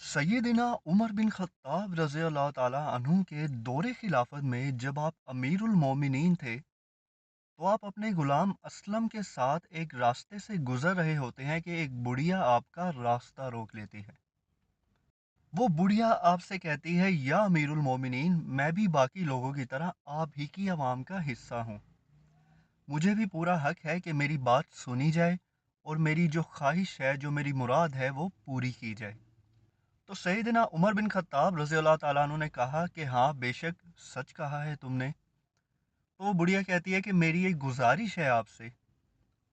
सैयदना Umar bin Khattab रज़ी अल्लाह ताला अन्हु के दौरे खिलाफत में जब आप अमीरुल मोमिनीन थे तो आप अपने गुलाम असलम के साथ एक रास्ते से गुजर रहे होते हैं कि एक बुढ़िया आपका रास्ता रोक लेती है। वो बुढ़िया आपसे कहती है, या अमीरुल मोमिनीन, मैं भी बाकी लोगों की तरह आप ही की आवाम का हिस्सा हूँ। मुझे भी पूरा हक है कि मेरी बात सुनी जाए और मेरी जो ख्वाहिश है, जो मेरी मुराद है, वो पूरी की जाए। तो सैयदना उमर बिन खत्ताब रज़ी अल्लाह ताला अन्हु ने कहा कि हाँ, बेशक सच कहा है तुमने। तो वो बुढ़िया कहती है कि मेरी एक गुजारिश है आपसे।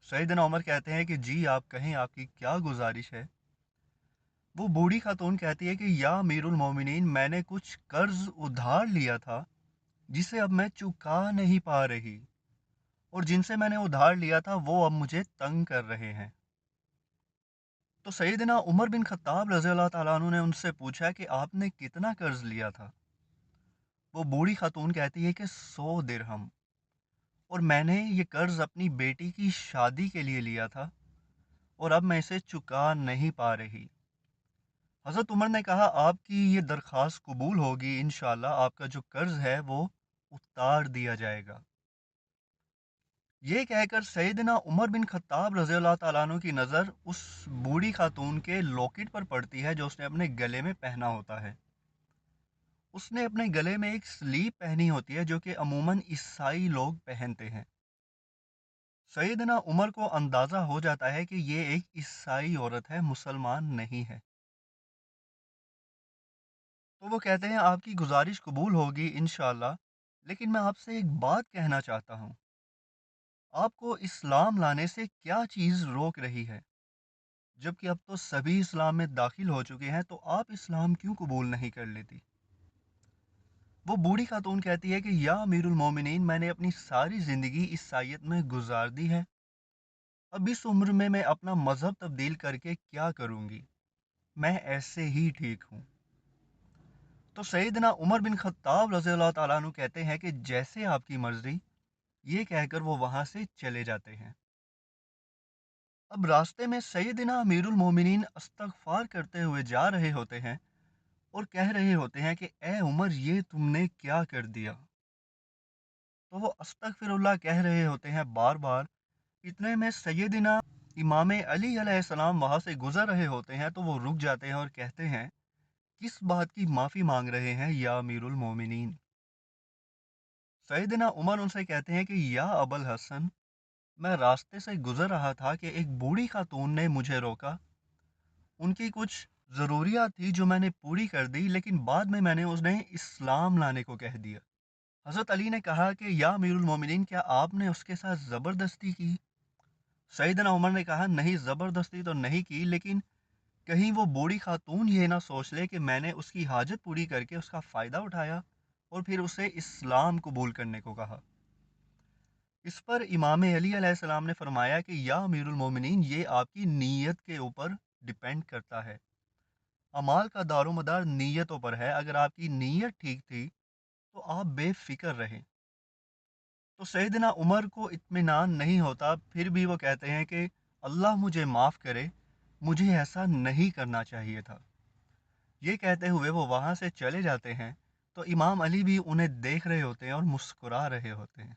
सैयदना उमर कहते हैं कि जी, आप कहें, आपकी क्या गुजारिश है। वो बूढ़ी खातून कहती है कि या अमीरुल मोमिनीन, मैंने कुछ कर्ज उधार लिया था जिसे अब मैं चुका नहीं पा रही, और जिनसे मैंने उधार लिया था वो अब मुझे तंग कर रहे हैं। तो सैयदना उमर बिन खत्ताब रज़ी अल्लाह ताला अन्हु ने उनसे पूछा कि आपने कितना कर्ज लिया था। वो बूढ़ी खातून कहती है कि 100 दिरहम, और मैंने ये कर्ज अपनी बेटी की शादी के लिए लिया था और अब मैं इसे चुका नहीं पा रही। हज़रत उमर ने कहा, आपकी ये दरख्वास्त कबूल होगी, इंशाल्लाह आपका जो कर्ज है वो उतार दिया जाएगा। ये कहकर सैयदना उमर बिन खत्ताब रज़ी अल्लाह ताला अन्हु की नज़र उस बूढ़ी खातून के लॉकेट पर पड़ती है जो उसने अपने गले में पहना होता है। उसने अपने गले में एक स्लीव पहनी होती है जो कि अमूमन ईसाई लोग पहनते हैं। सैयदना उमर को अंदाज़ा हो जाता है कि ये एक ईसाई औरत है, मुसलमान नहीं है। तो वो कहते हैं, आपकी गुजारिश कबूल होगी इंशाल्लाह, लेकिन मैं आपसे एक बात कहना चाहता हूँ। आपको इस्लाम लाने से क्या चीज़ रोक रही है? जबकि अब तो सभी इस्लाम में दाखिल हो चुके हैं, तो आप इस्लाम क्यों कबूल नहीं कर लेती? वो बूढ़ी खातून कहती है कि या अमीरुल मोमिनीन, मैंने अपनी सारी ज़िंदगी ईसाइयत में गुजार दी है। अब इस उम्र में मैं अपना मज़हब तब्दील करके क्या करूँगी? मैं ऐसे ही ठीक हूँ। तो सैयदना उमर बिन खत्ताब रज़ी अल्लाह ताला अन्हु कहते हैं कि जैसे आपकी मर्ज़ी। ये कहकर वो वहाँ से चले जाते हैं। अब रास्ते में सैयदना अमीरुल मोमिनीन इस्तग़फ़ार करते हुए जा रहे होते हैं और कह रहे होते हैं कि ए उमर, ये तुमने क्या कर दिया? तो वो अस्तगफिरुल्लाह कह रहे होते हैं बार बार। इतने में सैयदना इमाम अली अलैहिस्सलाम वहां से गुजर रहे होते हैं, तो वो रुक जाते हैं और कहते हैं, किस बात की माफ़ी मांग रहे हैं या अमीरुल मोमिनीन? सैयदना उमर उनसे कहते हैं कि या अबल हसन, मैं रास्ते से गुजर रहा था कि एक बूढ़ी खातून ने मुझे रोका। उनकी कुछ ज़रूरियात थी जो मैंने पूरी कर दी, लेकिन बाद में मैंने उन्हें इस्लाम लाने को कह दिया। हज़रत अली ने कहा कि या अमीरुल मोमिनीन, क्या आपने उसके साथ ज़बरदस्ती की? सैयदना उमर ने कहा, नहीं, ज़बरदस्ती तो नहीं की, लेकिन कहीं वो बूढ़ी खातून ये ना सोच ले कि मैंने उसकी हाजत पूरी करके उसका फ़ायदा उठाया और फिर उसे इस्लाम कबूल करने को कहा। इस पर इमाम अली अलैहिस्सलाम ने फरमाया कि या अमीरुल मोमिनीन, ये आपकी नीयत के ऊपर डिपेंड करता है। अमाल का दारोमदार नीयतों पर है। अगर आपकी नीयत ठीक थी तो आप बेफिक्र रहें। तो सैयदना उमर को इत्मीनान नहीं होता, फिर भी वो कहते हैं कि अल्लाह मुझे माफ़ करे, मुझे ऐसा नहीं करना चाहिए था। ये कहते हुए वो वहाँ से चले जाते हैं। तो इमाम अली भी उन्हें देख रहे होते हैं और मुस्कुरा रहे होते हैं।